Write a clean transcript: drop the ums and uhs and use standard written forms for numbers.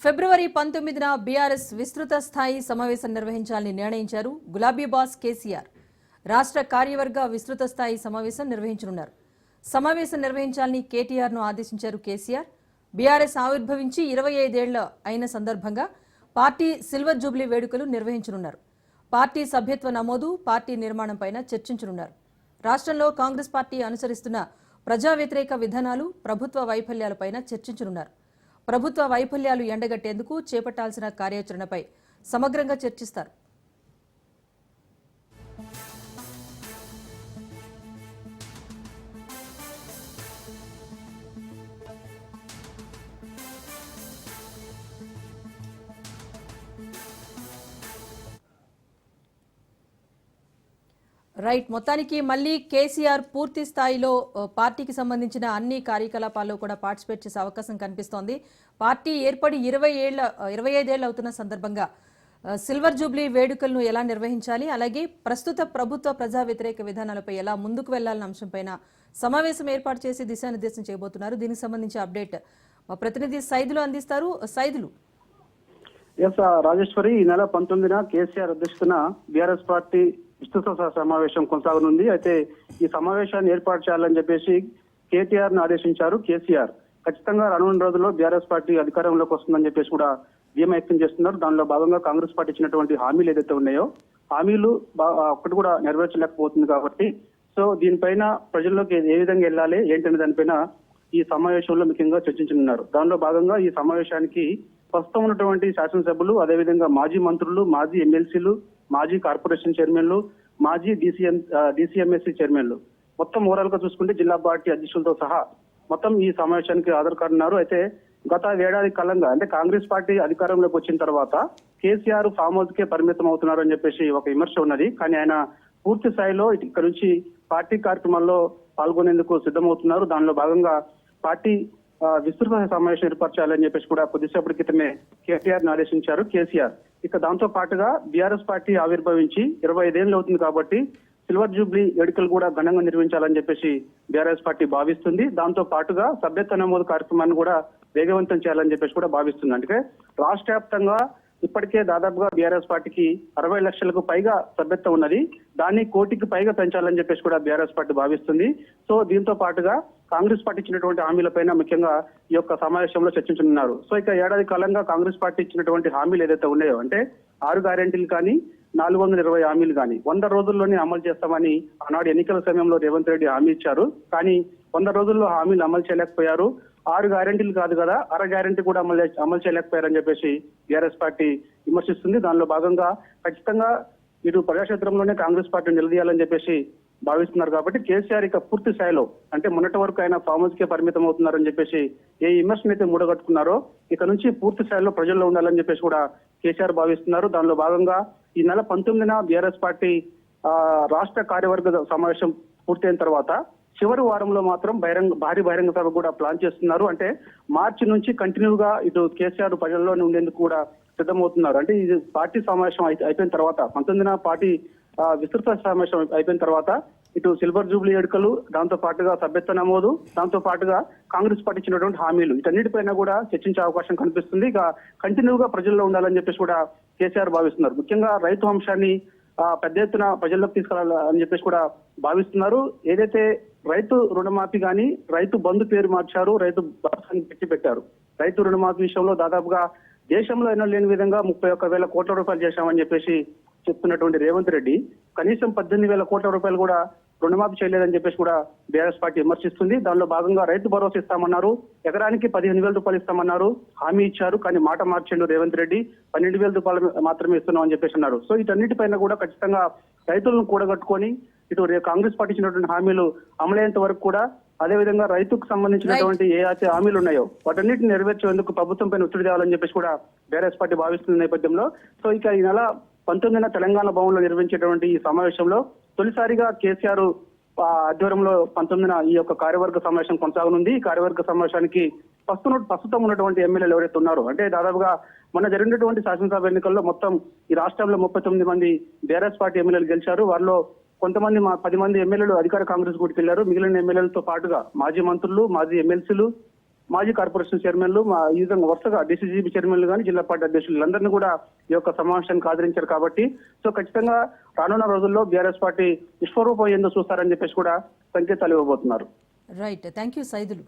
ఫిబ్రవరి 19న BRS విస్తృత స్థాయి సమావేశం నిర్వహించాలని నిర్ణయించారు గులాబీ బాస్ కేసీఆర్. రాష్ట్ర కార్యవర్గ విస్తృత స్థాయి సమావేశం నిర్వహించనున్నారు. సమావేశం నిర్వహించాలని కేటీఆర్ను ఆదేశించారు కేసీఆర్. బీఆర్ఎస్ ఆవిర్భవించి 25 ఏళ్ల అయిన సందర్భంగా పార్టీ సిల్వర్ జూబ్లీ వేడుకలు నిర్వహించనున్నారు. పార్టీ సభ్యత్వ నమోదు, పార్టీ నిర్మాణంపైన చర్చించనున్నారు. రాష్ట్రంలో కాంగ్రెస్ పార్టీ అనుసరిస్తున్న ప్రజా వ్యతిరేక విధానాలు, ప్రభుత్వ వైఫల్యాలపైన చర్చించనున్నారు. ప్రభుత్వ వైఫల్యాలు ఎండగట్టేందుకు చేపట్టాల్సిన కార్యాచరణపై సమగ్రంగా చర్చిస్తారు. రైట్, మొత్తానికి మళ్ళీ కేసీఆర్ పూర్తి స్థాయిలో పార్టీకి సంబంధించిన అన్ని కార్యకలాపాల్లో కూడా పార్టిసిపేట్ చేసే అవకాశం కనిపిస్తోంది. పార్టీ ఏర్పడి 25 ఏళ్ళు అవుతున్న సందర్భంగా సిల్వర్ జూబ్లీ వేడుకలను ఎలా నిర్వహించాలి, అలాగే ప్రస్తుత ప్రభుత్వ ప్రజా వ్యతిరేక విధానాలపై ఎలా ముందుకు వెళ్లాలన్న అంశంపైన సమావేశం ఏర్పాటు చేసి దిశానిర్దేశం చేయబోతున్నారు. దీనికి సంబంధించి అప్డేట్ మా ప్రతినిధి సైదులు అందిస్తారు. సైదులు. రాజేశ్వరి, ఈ నెల 19న కేసీఆర్ అధ్యక్షతన బీఆర్ఎస్ పార్టీ విస్తృత సమావేశం కొనసాగనుంది. అయితే ఈ సమావేశాన్ని ఏర్పాటు చేయాలని చెప్పేసి కేటీఆర్ ను ఆదేశించారు కేసీఆర్. ఖచ్చితంగా రానున్న రోజుల్లో బీఆర్ఎస్ పార్టీ అధికారంలోకి వస్తుందని చెప్పేసి కూడా ధీమా వ్యక్తం చేస్తున్నారు. దానిలో భాగంగా కాంగ్రెస్ పార్టీ ఇచ్చినటువంటి హామీలు ఏదైతే ఉన్నాయో హామీలు ఒక్కటి కూడా నెరవేర్చలేకపోతుంది కాబట్టి సో దీనిపైన ప్రజల్లోకి ఏ విధంగా వెళ్ళాలి ఏంటనే దానిపైన ఈ సమావేశంలో ముఖ్యంగా చర్చించనున్నారు. దానిలో భాగంగా ఈ సమావేశానికి ప్రస్తుతం ఉన్నటువంటి శాసనసభ్యులు, అదేవిధంగా మాజీ మంత్రులు, మాజీ ఎమ్మెల్సీలు, మాజీ కార్పొరేషన్ చైర్మన్లు, మాజీ డిసిఎంఎస్సీ చైర్మన్లు, మొత్తం ఓవరాల్ గా చూసుకుంటే జిల్లా పార్టీ అధ్యక్షులతో సహా మొత్తం ఈ సమావేశానికి హాజరుకానున్నారు. అయితే గత ఏడాది కాలంగా అంటే కాంగ్రెస్ పార్టీ అధికారంలోకి వచ్చిన తర్వాత కేసీఆర్ ఫామ్ హౌస్ కే పరిమితం అవుతున్నారు అని చెప్పేసి ఒక విమర్శ ఉన్నది. కానీ ఆయన పూర్తి స్థాయిలో ఇక్కడ నుంచి పార్టీ కార్యక్రమాల్లో పాల్గొనేందుకు సిద్ధమవుతున్నారు. దానిలో భాగంగా పార్టీ విస్తృత సమావేశం ఏర్పరచాలని చెప్పేసి కూడా కొద్దిసేపటి క్రితమే కేటీఆర్ ను ఆదేశించారు కేసీఆర్. ఇక దాంతో పాటుగా బీఆర్ఎస్ పార్టీ ఆవిర్భవించి 25 ఏళ్ళు అవుతుంది కాబట్టి సిల్వర్ జూబ్లీ వేడుకలు కూడా ఘనంగా నిర్వహించాలని చెప్పేసి బీఆర్ఎస్ పార్టీ భావిస్తుంది. దాంతో పాటుగా సభ్యత్వ నమోదు కార్యక్రమాన్ని కూడా వేగవంతం చేయాలని చెప్పేసి కూడా భావిస్తుంది. అంటే రాష్ట్ర వ్యాప్తంగా ఇప్పటికే దాదాపుగా బీఆర్ఎస్ పార్టీకి 60 లక్షలకు పైగా సభ్యత్వం ఉన్నది. దాన్ని 1 కోటికి పైగా పెంచాలని చెప్పేసి కూడా బీఆర్ఎస్ పార్టీ భావిస్తుంది. సో దీంతో పాటుగా కాంగ్రెస్ పార్టీ ఇచ్చినటువంటి హామీలపైన ముఖ్యంగా ఈ యొక్క సమావేశంలో చర్చించనున్నారు. సో ఇక ఏడాది కాలంగా కాంగ్రెస్ పార్టీ ఇచ్చినటువంటి హామీలు ఏదైతే ఉన్నాయో అంటే 6 గ్యారెంటీలు కానీ 420 హామీలు కానీ 100 రోజుల్లోనే అమలు చేస్తామని ఆనాడు ఎన్నికల సమయంలో రేవంత్ రెడ్డి హామీ ఇచ్చారు. కానీ 100 రోజుల్లో హామీలు అమలు చేయలేకపోయారు. 6 గ్యారెంటీలు కాదు కదా, 1/2 గ్యారెంటీ కూడా అమలు చేయలేకపోయారని చెప్పేసి బీఆర్ఎస్ పార్టీ విమర్శిస్తుంది. దానిలో భాగంగా ఖచ్చితంగా ఇటు ప్రజాక్షేత్రంలోనే కాంగ్రెస్ పార్టీ నిలదీయాలని చెప్పేసి భావిస్తున్నారు. కాబట్టి కేసీఆర్ ఇక పూర్తి స్థాయిలో అంటే మొన్నటి వరకు ఆయన ఫామ్ హౌస్ కే పరిమితం అవుతున్నారని చెప్పేసి ఏ విమర్శను అయితే మూడగట్టుకున్నారో ఇక నుంచి పూర్తి స్థాయిలో ప్రజల్లో ఉండాలని చెప్పేసి కూడా కేసీఆర్ భావిస్తున్నారు. దానిలో భాగంగా ఈ నెల 19న బీఆర్ఎస్ పార్టీ రాష్ట్ర కార్యవర్గ సమావేశం పూర్తయిన తర్వాత చివరి వారంలో మాత్రం భారీ బహిరంగ సభ కూడా ప్లాన్ చేస్తున్నారు. అంటే మార్చి నుంచి కంటిన్యూగా ఇటు కేసీఆర్ ప్రజల్లోనే ఉండేందుకు కూడా సిద్ధమవుతున్నారు. అంటే ఇది పార్టీ సమావేశం అయిపోయిన తర్వాత 19న పార్టీ విస్తృత సమావేశం అయిపోయిన తర్వాత ఇటు సిల్వర్ జూబ్లీ వేడుకలు, దాంతో పాటుగా సభ్యత్వ నమోదు, దాంతో పాటుగా కాంగ్రెస్ పార్టీ ఇచ్చినటువంటి హామీలు వీటన్నిటిపైన కూడా చర్చించే అవకాశం కనిపిస్తుంది. ఇక కంటిన్యూగా ప్రజల్లో ఉండాలని చెప్పేసి కూడా కేసీఆర్ భావిస్తున్నారు. ముఖ్యంగా రైతు అంశాన్ని పెద్ద ఎత్తున ప్రజల్లోకి తీసుకెళ్లాలని చెప్పేసి కూడా భావిస్తున్నారు. ఏదైతే రైతు రుణమాఫీ కానీ రైతు బంధు పేరు మార్చారు, రైతు భరోసాని పెట్టారు. రైతు రుణమాఫీ విషయంలో దాదాపుగా దేశంలో ఎన్నో లేని విధంగా 31,000 కోట్ల రూపాయలు చేశామని చెప్పేసి చెప్తున్నటువంటి రేవంత్ రెడ్డి కనీసం 18,000 కోట్ల రూపాయలు కూడా రుణమాఫీ చేయలేదని చెప్పేసి కూడా బీఆర్ఎస్ పార్టీ విమర్శిస్తుంది. దానిలో భాగంగా రైతు భరోసా ఇస్తామన్నారు, ఎకరానికి 15,000 రూపాయలు ఇస్తామన్నారు, హామీ ఇచ్చారు. కానీ మాట మార్చిండు రేవంత్ రెడ్డి, 12,000 రూపాయలు మాత్రమే ఇస్తున్నాం అని చెప్పేసి అన్నారు. సో వీటన్నిటిపైన కూడా ఖచ్చితంగా రైతులను కూడగట్టుకొని ఇటు కాంగ్రెస్ పార్టీ ఇచ్చినటువంటి హామీలు అమలయ్యేంత వరకు కూడా అదేవిధంగా రైతుకు సంబంధించినటువంటి ఏ అయితే హామీలు ఉన్నాయో వాటన్నిటిని నెరవేర్చేందుకు ప్రభుత్వం పైన ఒత్తిడి తేవాలని చెప్పేసి కూడా బీఆర్ఎస్ పార్టీ భావిస్తున్న నేపథ్యంలో సో ఇక ఈ నెల 19న తెలంగాణ భవన్లో నిర్వహించేటువంటి ఈ సమావేశంలో తొలిసారిగా కేసీఆర్ ఆధ్వర్యంలో 19న ఈ యొక్క కార్యవర్గ సమావేశం కొనసాగనుంది. ఈ కార్యవర్గ సమావేశానికి ప్రస్తుతం ఉన్నటువంటి ఎమ్మెల్యేలు ఎవరైతే ఉన్నారో అంటే దాదాపుగా మొన్న జరిగినటువంటి శాసనసభ ఎన్నికల్లో మొత్తం ఈ రాష్ట్రంలో 39 మంది బీఆర్ఎస్ పార్టీ ఎమ్మెల్యేలు గెలిచారు. వారిలో కొంతమంది 10 మంది ఎమ్మెల్యేలు అధికార కాంగ్రెస్ గుడికి వెళ్లారు. మిగిలిన ఎమ్మెల్యేలతో పాటుగా మాజీ మంత్రులు, మాజీ ఎమ్మెల్సీలు, మాజీ కార్పొరేషన్ చైర్మన్లు ఈ విధంగా వరుసగా డీసీజీబీ చైర్మన్లు కానీ జిల్లా పార్టీ అధ్యక్షులు అందరినీ కూడా ఈ యొక్క సమావేశానికి హాజరించారు కాబట్టి సో ఖచ్చితంగా రానున్న రోజుల్లో బీఆర్ఎస్ పార్టీ విశ్వరూపం ఏందో చూస్తారని చెప్పేసి కూడా సంకేతాలు ఇవ్వబోతున్నారు. Right, thank you Saidulu.